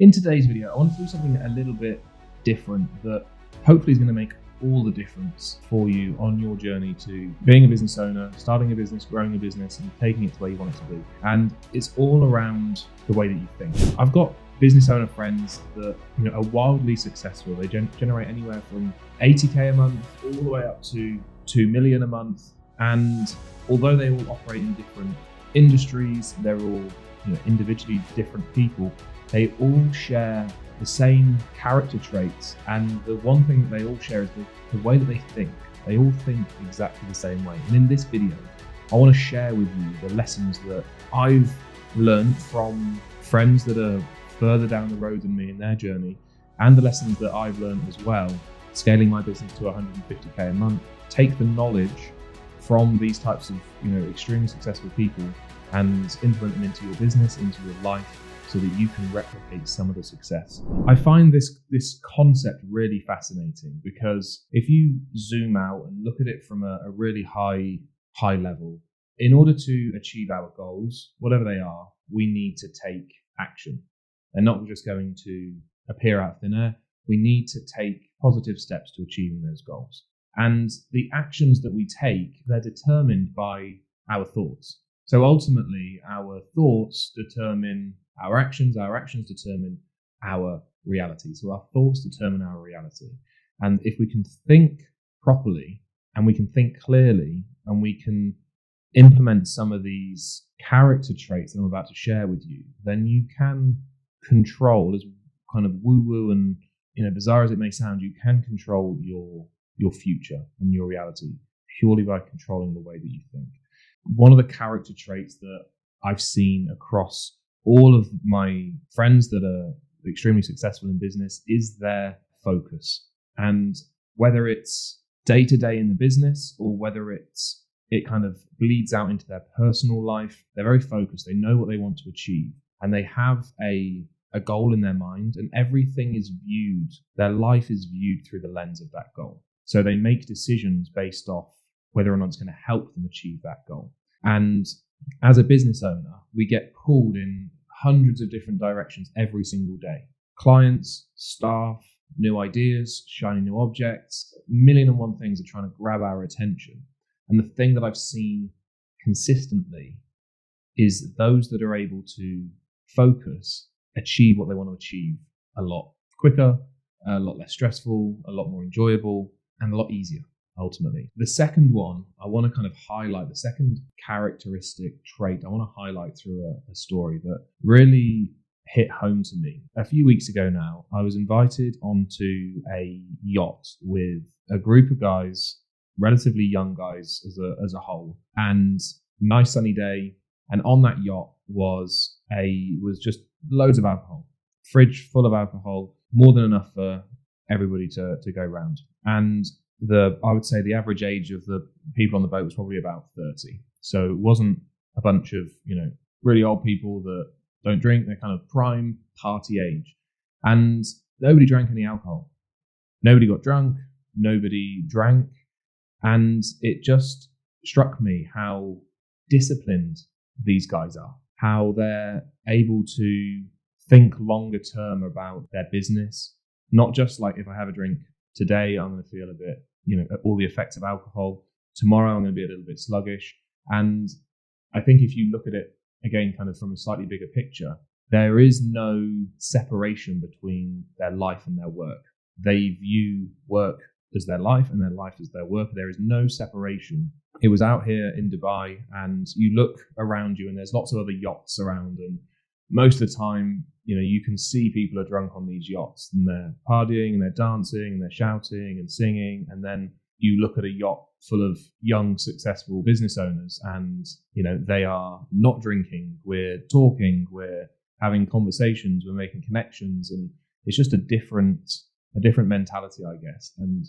In today's video, I want to do something a little bit different that hopefully is going to make all the difference for you on your journey to being a business owner, starting a business, growing a business, and taking it to where you want it to be. And it's all around the way that you think. I've got business owner friends that are wildly successful. They generate anywhere from 80k a month all the way up to 2 million a month. And although they all operate in different industries, they're all individually different people, they all share the same character traits, and the one thing that they all share is the way that they think. They all think exactly the same way. And in this video, I want to share with you the lessons that I've learned from friends that are further down the road than me in their journey, and the lessons that I've learned as well, scaling my business to 150k a month. Take the knowledge from these types of extremely successful people and implement them into your business, into your life, so that you can replicate some of the success. I find this concept really fascinating because if you zoom out and look at it from a really high level, in order to achieve our goals, whatever they are, we need to take action. They're not just going to appear out of thin air. We need to take positive steps to achieving those goals. And the actions that we take, they're determined by our thoughts. So ultimately, our thoughts determine our actions determine our reality. So our thoughts determine our reality. And if we can think properly and we can think clearly and we can implement some of these character traits that I'm about to share with you, then you can control, as kind of woo-woo and bizarre as it may sound, you can control your future and your reality purely by controlling the way that you think. One of the character traits that I've seen across all of my friends that are extremely successful in business is their focus. And whether it's day to day in the business or whether it kind of bleeds out into their personal life, they're very focused. They know what they want to achieve and they have a goal in their mind, and everything is viewed, their life is viewed through the lens of that goal. So they make decisions based off whether or not it's going to help them achieve that goal. And as a business owner, we get pulled in hundreds of different directions every single day. Clients, staff, new ideas, shiny new objects, 1,000,001 things are trying to grab our attention. And the thing that I've seen consistently is those that are able to focus achieve what they want to achieve a lot quicker, a lot less stressful, a lot more enjoyable, and a lot easier. Ultimately, the second one I want to kind of highlight, the second characteristic trait I want to highlight through a story that really hit home to me. A few weeks ago now, I was invited onto a yacht with a group of guys, relatively young guys as a whole, and nice sunny day. And on that yacht was just loads of alcohol, fridge full of alcohol, more than enough for everybody to go round. And I would say the average age of the people on the boat was probably about 30. So it wasn't a bunch of, really old people that don't drink. They're kind of prime party age. And nobody drank any alcohol. Nobody got drunk. Nobody drank. And it just struck me how disciplined these guys are, how they're able to think longer term about their business. Not just like, if I have a drink today, I'm going to feel a bit, all the effects of alcohol. Tomorrow, I'm going to be a little bit sluggish. And I think if you look at it again, kind of from a slightly bigger picture, there is no separation between their life and their work. They view work as their life and their life as their work. There is no separation. It was out here in Dubai, and you look around you and there's lots of other yachts around, and most of the time, you can see people are drunk on these yachts and they're partying and they're dancing and they're shouting and singing. And then you look at a yacht full of young, successful business owners and, they are not drinking. We're talking, we're having conversations, we're making connections. And it's just a different mentality, I guess. And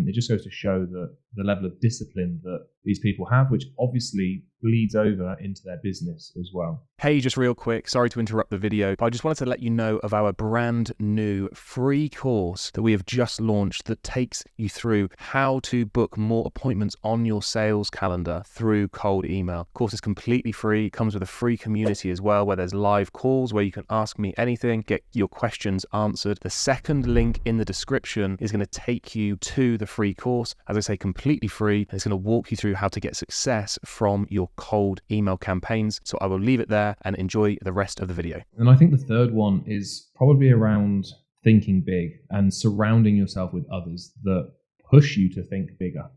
it just goes to show that the level of discipline that these people have, which obviously bleeds over into their business as well. Hey, just real quick, sorry to interrupt the video, but I just wanted to let you know of our brand new free course that we have just launched that takes you through how to book more appointments on your sales calendar through cold email. The course is completely free, comes with a free community as well, where there's live calls where you can ask me anything, get your questions answered. The second link in the description is going to take you to the free course, as I say, completely free, and it's going to walk you through how to get success from your cold email campaigns. So I will leave it there and enjoy the rest of the video. And I think the third one is probably around thinking big and surrounding yourself with others that push you to think bigger.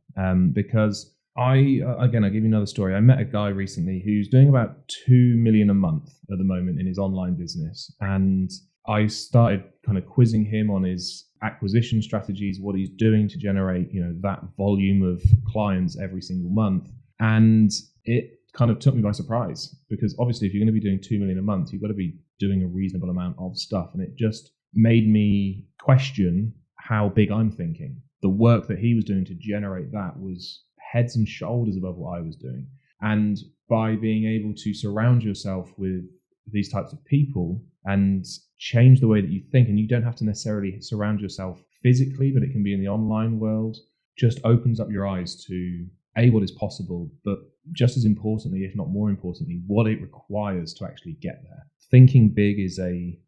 Because I'll give you another story. I met a guy recently who's doing about 2 million a month at the moment in his online business. And I started kind of quizzing him on his acquisition strategies, what he's doing to generate, that volume of clients every single month. And it kind of took me by surprise, because obviously if you're going to be doing 2 million a month, you've got to be doing a reasonable amount of stuff. And it just made me question how big I'm thinking. The work that he was doing to generate that was heads and shoulders above what I was doing. And by being able to surround yourself with these types of people and change the way that you think, and you don't have to necessarily surround yourself physically, but it can be in the online world, just opens up your eyes to what is possible, but just as importantly, if not more importantly, what it requires to actually get there. Thinking big is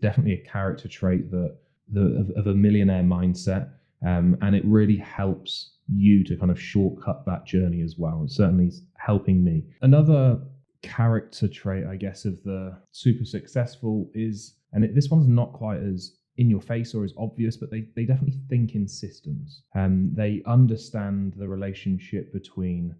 definitely a character trait of a millionaire mindset, and it really helps you to kind of shortcut that journey as well. It's certainly helping me. Another character trait, I guess, of the super successful is, and this one's not quite as in your face or as obvious, but they definitely think in systems. They understand the relationship between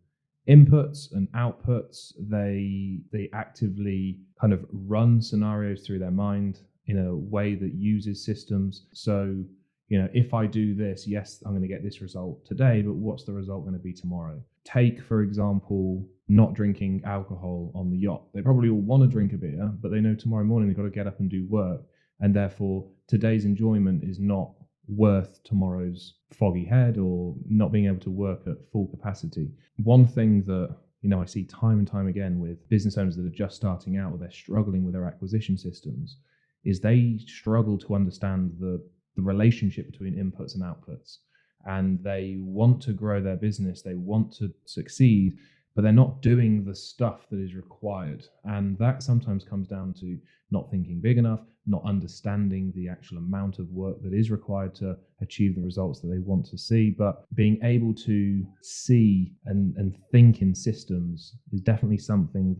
inputs and outputs. They actively kind of run scenarios through their mind in a way that uses systems. So, if I do this, yes, I'm going to get this result today, but what's the result going to be tomorrow? Take, for example, not drinking alcohol on the yacht. They probably all want to drink a beer, but they know tomorrow morning they've got to get up and do work. And therefore, today's enjoyment is not worth tomorrow's foggy head or not being able to work at full capacity. One thing that I see time and time again with business owners that are just starting out, or they're struggling with their acquisition systems, is they struggle to understand the relationship between inputs and outputs. And they want to grow their business, they want to succeed, but they're not doing the stuff that is required. And that sometimes comes down to not thinking big enough, not understanding the actual amount of work that is required to achieve the results that they want to see. But being able to see and think in systems is definitely something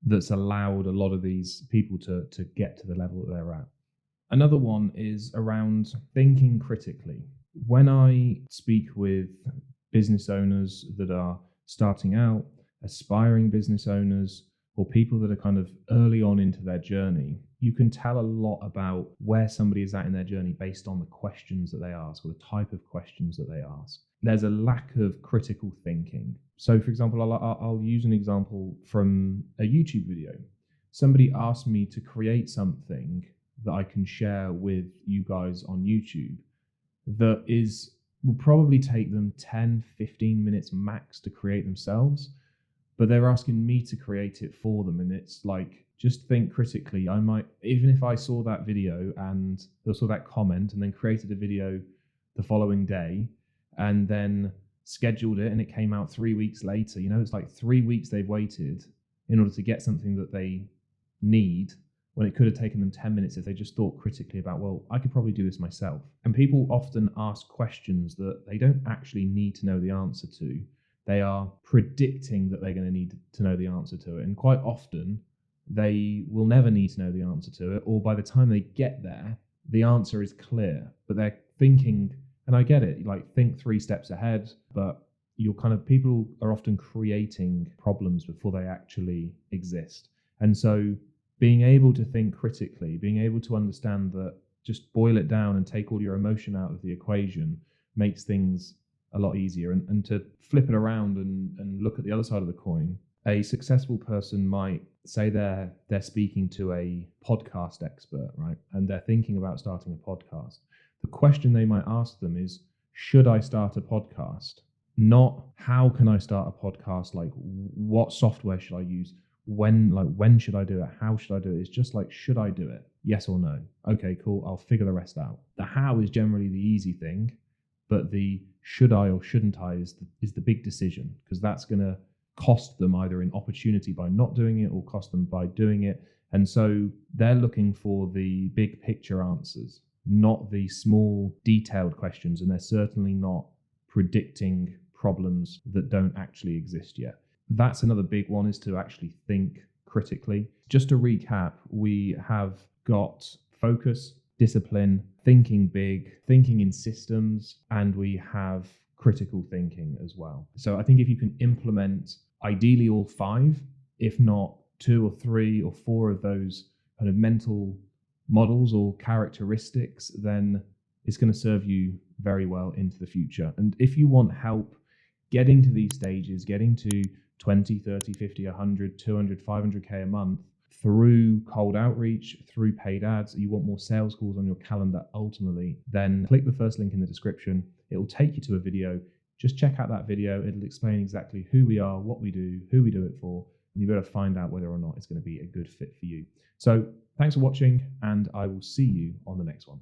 that's allowed a lot of these people to get to the level that they're at. Another one is around thinking critically. When I speak with business owners that are starting out, aspiring business owners, or people that are kind of early on into their journey, you can tell a lot about where somebody is at in their journey based on the questions that they ask, or the type of questions that they ask. There's a lack of critical thinking. So, for example, I'll use an example from a YouTube video. Somebody asked me to create something that I can share with you guys on YouTube that will probably take them 10, 15 minutes max to create themselves. But they're asking me to create it for them. And it's like, just think critically. I might, even if I saw that video and I saw that comment and then created a video the following day and then scheduled it and it came out 3 weeks later, it's like 3 weeks they've waited in order to get something that they need, when it could have taken them 10 minutes if they just thought critically about, well, I could probably do this myself. And people often ask questions that they don't actually need to know the answer to. They are predicting that they're going to need to know the answer to it. And quite often, they will never need to know the answer to it. Or by the time they get there, the answer is clear. But they're thinking, and I get it, like think 3 steps ahead, but people are often creating problems before they actually exist. And so being able to think critically, being able to understand that, just boil it down and take all your emotion out of the equation, makes things a lot easier. And to flip it around and look at the other side of the coin, a successful person might say they're speaking to a podcast expert, right? And they're thinking about starting a podcast. The question they might ask them is, should I start a podcast? Not how can I start a podcast? Like, what software should I use? When should I do it? How should I do it? It's just like, should I do it? Yes or no? Okay, cool. I'll figure the rest out. The how is generally the easy thing, but the should I or shouldn't I is the big decision, because that's going to cost them either in opportunity by not doing it or cost them by doing it. And so they're looking for the big picture answers, not the small detailed questions. And they're certainly not predicting problems that don't actually exist yet. That's another big one, is to actually think critically. Just to recap, we have got focus, discipline, thinking big, thinking in systems, and we have critical thinking as well. So I think if you can implement ideally all five, if not two or three or four of those kind of mental models or characteristics, then it's going to serve you very well into the future. And if you want help getting to these stages, getting to 20, 30, 50, 100, 200, 500K a month through cold outreach, through paid ads, you want more sales calls on your calendar ultimately, then click the first link in the description. It will take you to a video. Just check out that video. It'll explain exactly who we are, what we do, who we do it for, and you'll be able to find out whether or not it's going to be a good fit for you. So thanks for watching, and I will see you on the next one.